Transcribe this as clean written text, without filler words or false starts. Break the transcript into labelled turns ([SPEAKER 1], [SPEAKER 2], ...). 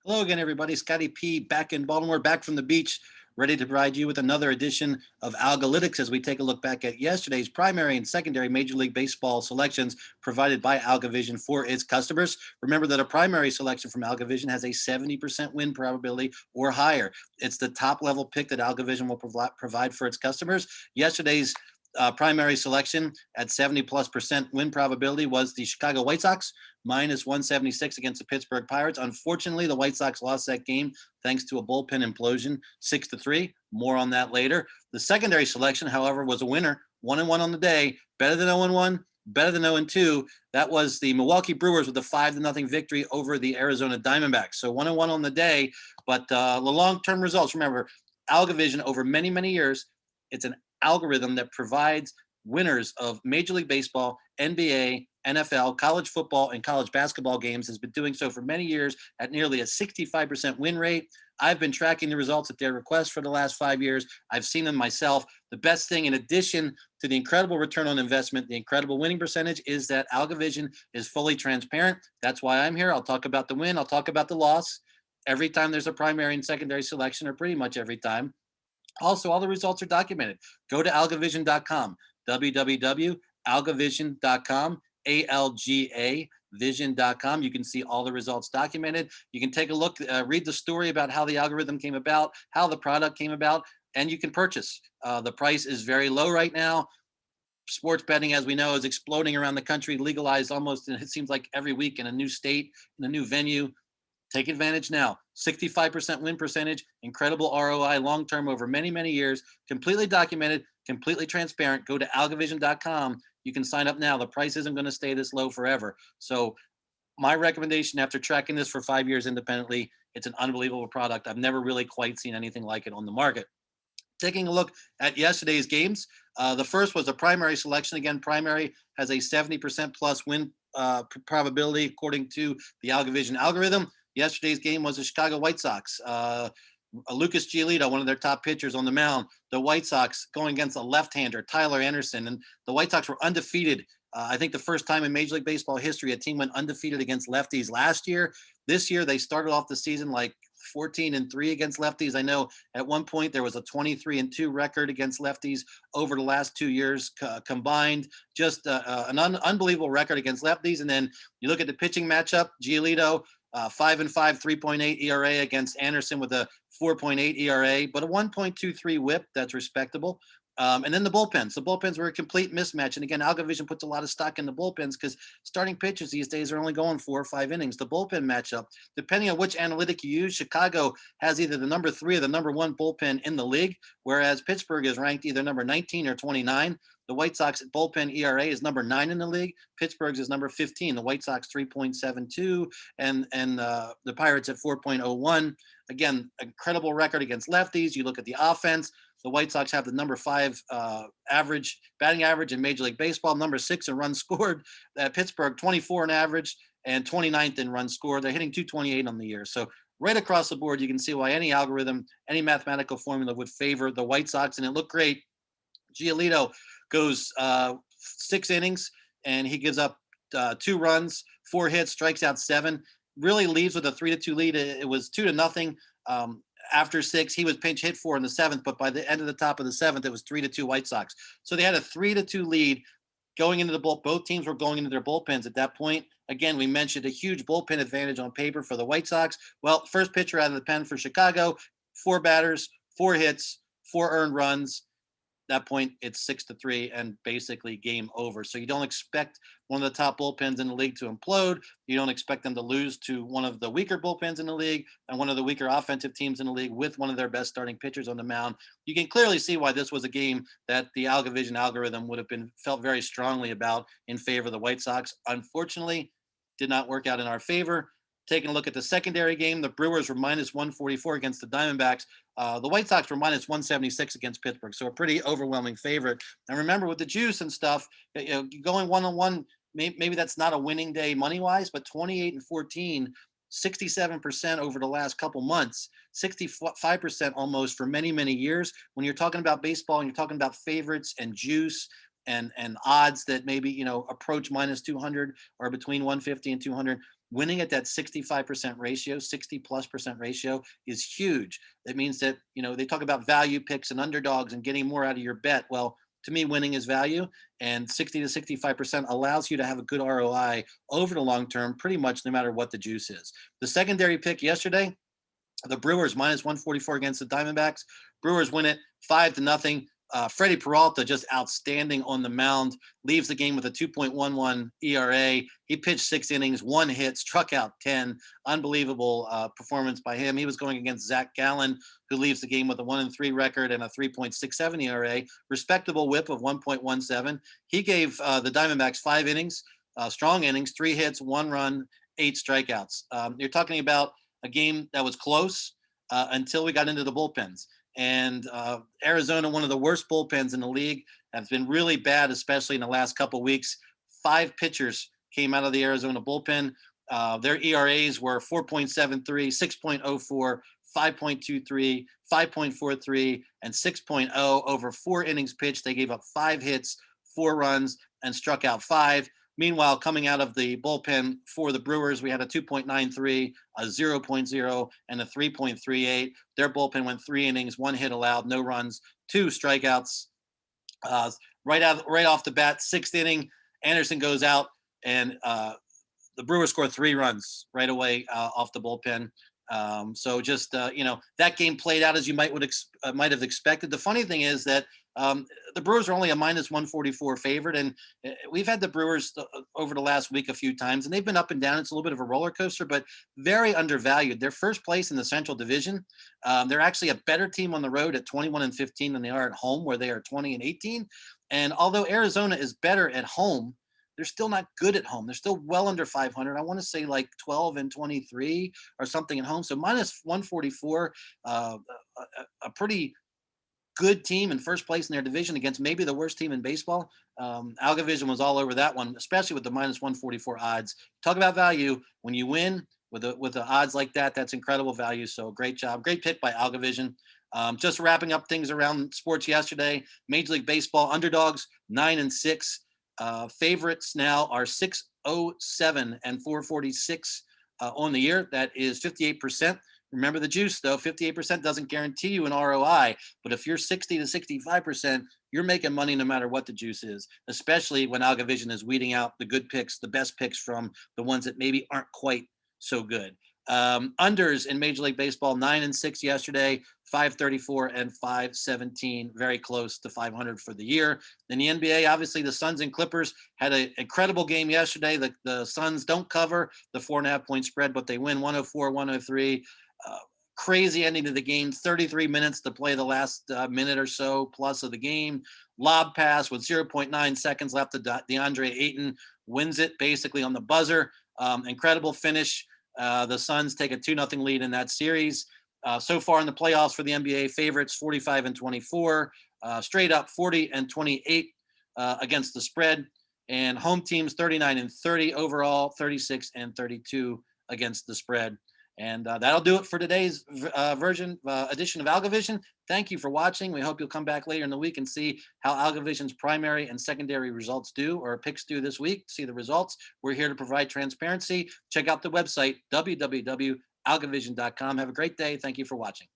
[SPEAKER 1] Hello again, everybody. Scotty P back in Baltimore, back from the beach, ready to provide you with another edition of Algalytics as we take a look back at yesterday's primary and secondary Major League Baseball selections provided by AlgaVision for its customers. Remember that a primary selection from AlgaVision has a 70% win probability or higher. It's the top level pick that AlgaVision will provide for its customers. Yesterday's primary selection at 70+% win probability was the Chicago White Sox, minus 176 against the Pittsburgh Pirates. Unfortunately, the White Sox lost that game thanks to a bullpen implosion, 6-3. More on that later. The secondary selection, however, was a winner, 1-1 on the day, better than 0-1. Better than 0-2. That was the Milwaukee Brewers with a 5-0 victory over the Arizona Diamondbacks. So 1-1 on the day, but the long-term results. Remember, AlgaVision over many, many years, it's an algorithm that provides winners of Major League Baseball, NBA, NFL, college football, and college basketball games, has been doing so for many years at nearly a 65% win rate. I've been tracking the results at their request for the last 5 years. I've seen them myself. The best thing, in addition to the incredible return on investment, the incredible winning percentage, is that AlgaVision is fully transparent. That's why I'm here. I'll talk about the win. I'll talk about the loss every time there's a primary and secondary selection, or pretty much every time. Also, all the results are documented. Go to algavision.com, www.algavision.com, ALGA vision.com. You can see all the results documented. You can take a look, read the story about how the algorithm came about, how the product came about, and you can purchase. The price is very low right now. Sports betting, as we know, is exploding around the country, legalized almost, and it seems like every week in a new state, in a new venue. Take advantage now. 65% win percentage, incredible ROI, long-term over many, many years, completely documented, completely transparent. Go to algavision.com. You can sign up now. The price isn't going to stay this low forever. So my recommendation, after tracking this for 5 years independently, it's an unbelievable product. I've never really quite seen anything like it on the market. Taking a look at yesterday's games, the first was a primary selection. Again, primary has a 70% plus win probability according to the AlgaVision algorithm. Yesterday's game was the Chicago White Sox. Lucas Giolito, one of their top pitchers on the mound. The White Sox going against a left-hander, Tyler Anderson. And the White Sox were undefeated. I think the first time in Major League Baseball history a team went undefeated against lefties last year. This year, they started off the season like 14-3 against lefties. I know at one point there was a 23-2 record against lefties over the last 2 years combined. Just an unbelievable record against lefties. And then you look at the pitching matchup, Giolito, 5-5, 3.8 ERA against Anderson with a 4.8 ERA, but a 1.23 WHIP. That's respectable. And then the bullpens. The bullpens were a complete mismatch. And again, AlgaVision puts a lot of stock in the bullpens because starting pitchers these days are only going 4 or 5 innings. The bullpen matchup, depending on which analytic you use, Chicago has either the number 3 or the number 1 bullpen in the league, whereas Pittsburgh is ranked either number 19 or 29. The White Sox bullpen ERA is number 9 in the league. Pittsburgh's is number 15. The White Sox 3.72 and the Pirates at 4.01. Again, incredible record against lefties. You look at the offense. The White Sox have the number 5 batting average in Major League Baseball, number 6 in runs scored. Pittsburgh 24 in average and 29th in runs scored. They're hitting 228 on the year. So right across the board, you can see why any algorithm, any mathematical formula would favor the White Sox, and it looked great. Giolito goes 6 innings, and he gives up 2 runs, 4 hits, strikes out 7. Really leaves with a 3-2 lead. It was 2-0. After 6, he was pinch hit for in the 7th, but by the end of the top of the 7th, it was 3-2 White Sox. So they had a 3-2 lead going into the bullpen. Both teams were going into their bullpens at that point. Again, we mentioned a huge bullpen advantage on paper for the White Sox. Well, first pitcher out of the pen for Chicago, 4 batters, 4 hits, 4 earned runs. That point, it's 6-3 and basically game over. So you don't expect one of the top bullpens in the league to implode. You don't expect them to lose to one of the weaker bullpens in the league and one of the weaker offensive teams in the league with one of their best starting pitchers on the mound. You can clearly see why this was a game that the AlgaVision algorithm would have felt very strongly about in favor of the White Sox. Unfortunately, did not work out in our favor. Taking a look at the secondary game, the Brewers were minus 144 against the Diamondbacks. The White Sox were minus 176 against Pittsburgh, so a pretty overwhelming favorite. And remember, with the juice and stuff, going 1-on-1, maybe that's not a winning day money-wise, but 28-14, 67% over the last couple months, 65% almost for many, many years. When you're talking about baseball and you're talking about favorites and juice, and odds that maybe, approach minus 200 or between 150 and 200, winning at that 65% ratio, 60+% ratio is huge. That means that, they talk about value picks and underdogs and getting more out of your bet. Well, to me, winning is value, and 60 to 65% allows you to have a good ROI over the long term, pretty much no matter what the juice is. The secondary pick yesterday, the Brewers minus 144 against the Diamondbacks. Brewers win it 5-0. Freddie Peralta just outstanding on the mound, leaves the game with a 2.11 ERA. He pitched 6 innings, 1 hit, struck out 10. Unbelievable performance by him. He was going against Zach Gallen, who leaves the game with a 1-3 record and a 3.67 ERA, respectable WHIP of 1.17. He gave the Diamondbacks 5 innings, strong innings, 3 hits, 1 run, 8 strikeouts. You're talking about a game that was close until we got into the bullpens. And Arizona, one of the worst bullpens in the league, have been really bad, especially in the last couple of weeks. 5 pitchers came out of the Arizona bullpen. Their ERAs were 4.73, 6.04, 5.23, 5.43, and 6.0 over 4 innings pitched. They gave up 5 hits, 4 runs, and struck out 5. Meanwhile, coming out of the bullpen for the Brewers, we had a 2.93, a 0.0, and a 3.38. Their bullpen went 3 innings, 1 hit allowed, no runs, 2 strikeouts. Right off the bat, 6th inning, Anderson goes out, and the Brewers score 3 runs right away off the bullpen. So just that game played out as you might have expected. The funny thing is that the Brewers are only a minus 144 favorite, and we've had the Brewers over the last week a few times, and they've been up and down. It's a little bit of a roller coaster, but very undervalued. They're first place in the Central Division. They're actually a better team on the road at 21-15 than they are at home, where they are 20-18. And although Arizona is better at home, they're still not good at home. They're still well under 500. I want to say like 12-23 or something at home. So minus 144, a pretty good team in first place in their division against maybe the worst team in baseball. AlgaVision was all over that one, especially with the minus 144 odds. Talk about value. When you win with the odds like that, that's incredible value. So great job. Great pick by AlgaVision. Just wrapping up things around sports yesterday. Major League Baseball underdogs 9-6. Favorites now are 607 and 446 on the year. That is 58%. Remember the juice, though. 58% doesn't guarantee you an ROI, but if you're 60 to 65%, you're making money no matter what the juice is, especially when AlgaVision is weeding out the good picks, the best picks from the ones that maybe aren't quite so good. Unders in Major League Baseball, 9-6 yesterday, 534 and 517, very close to 500 for the year. In the NBA, obviously the Suns and Clippers had an incredible game yesterday. The Suns don't cover the 4.5 point spread, but they win 104-103. Crazy ending to the game, 33 minutes to play the last minute or so plus of the game. Lob pass with 0.9 seconds left to DeAndre Ayton, wins it basically on the buzzer. Incredible finish. The Suns take a 2-0 lead in that series. So far in the playoffs for the NBA, favorites 45-24, straight up 40-28 against the spread, and home teams 39-30 overall, 36-32 against the spread. And that'll do it for today's edition of AlgaVision. Thank you for watching. We hope you'll come back later in the week and see how AlgaVision's primary and secondary results do, or picks do this week. See the results. We're here to provide transparency. Check out the website, www.algavision.com. Have a great day. Thank you for watching.